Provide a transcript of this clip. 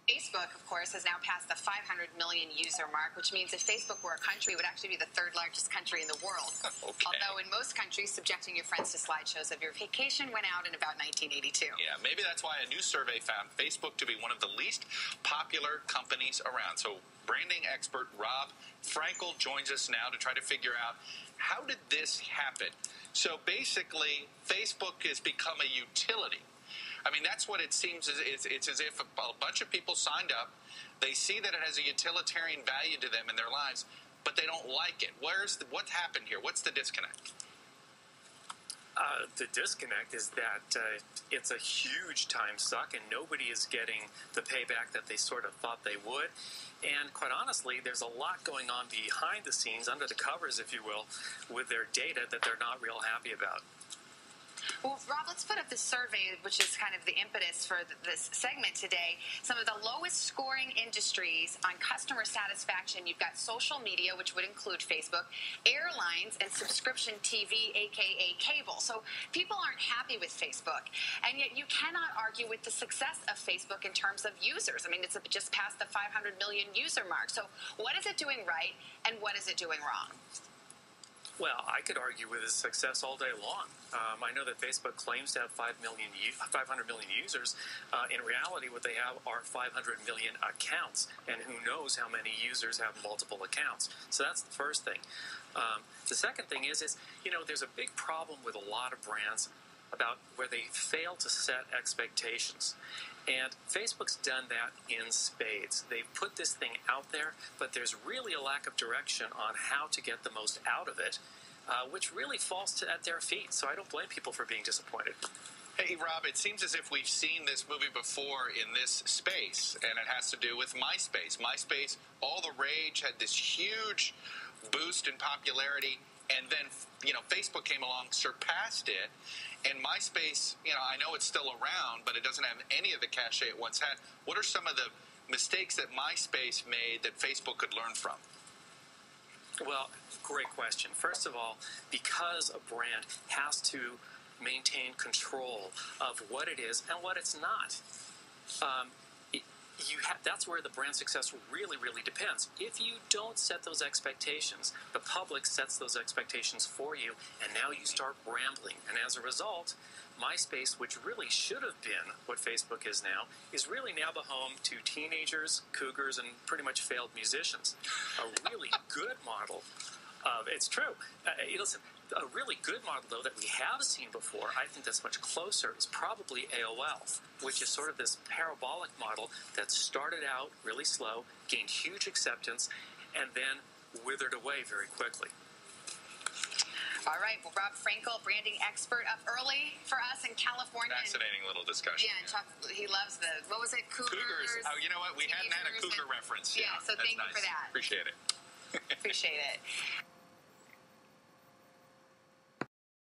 Facebook, of course, has now passed the 500 million user mark, which means if Facebook were a country, it would actually be the third largest country in the world. Okay. Although in most countries, subjecting your friends to slideshows of your vacation went out in about 1982. Yeah, maybe that's why a new survey found Facebook to be one of the least popular companies around. So branding expert Rob Frankel joins us now to try to figure out, how did this happen? So basically, Facebook has become a utility. I mean, that's what it seems. It's as if a bunch of people signed up. They see that it has a utilitarian value to them in their lives, but they don't like it. What happened here? What's the disconnect? The disconnect is that it's a huge time suck, and nobody is getting the payback that they sort of thought they would. And quite honestly, there's a lot going on behind the scenes, under the covers, if you will, with their data that they're not real happy about. Well, Rob, let's put up this survey, which is kind of the impetus for this segment today. Some of the lowest scoring industries on customer satisfaction. You've got social media, which would include Facebook, airlines, and subscription TV, a.k.a. cable. So people aren't happy with Facebook. And yet you cannot argue with the success of Facebook in terms of users. I mean, it's just past the 500 million user mark. So what is it doing right, and what is it doing wrong? Well, I could argue with its success all day long. I know that Facebook claims to have 500 million users. In reality, what they have are 500 million accounts, and who knows how many users have multiple accounts. So that's the first thing. The second thing is there's a big problem with a lot of brands about where they fail to set expectations. And Facebook's done that in spades. They've put this thing out there, but there's really a lack of direction on how to get the most out of it, which really falls at their feet. So I don't blame people for being disappointed. Hey, Rob, it seems as if we've seen this movie before in this space, and it has to do with MySpace. MySpace, all the rage, had this huge boost in popularity, and then, Facebook came along, surpassed it, and MySpace, I know it's still around, but it doesn't have any of the cachet it once had. What are some of the mistakes that MySpace made that Facebook could learn from? Well, great question. First of all, because a brand has to maintain control of what it is and what it's not, that's where the brand success really, really depends. If you don't set those expectations, the public sets those expectations for you, and now you start rambling. And as a result, MySpace, which really should have been what Facebook is really now the home to teenagers, cougars, and pretty much failed musicians. A really good model of, it's true. Listen, a really good model, though, that we have seen before, I think that's much closer, is probably AOL, which is sort of this parabolic model that started out really slow, gained huge acceptance, and then withered away very quickly. All right. Well, Rob Frankel, branding expert, up early for us in California. Fascinating little discussion. Yeah, and he loves what was it, Cougars? Oh, you know what? We hadn't had a cougar reference. Yeah, so thank you for that. Appreciate it. Appreciate it.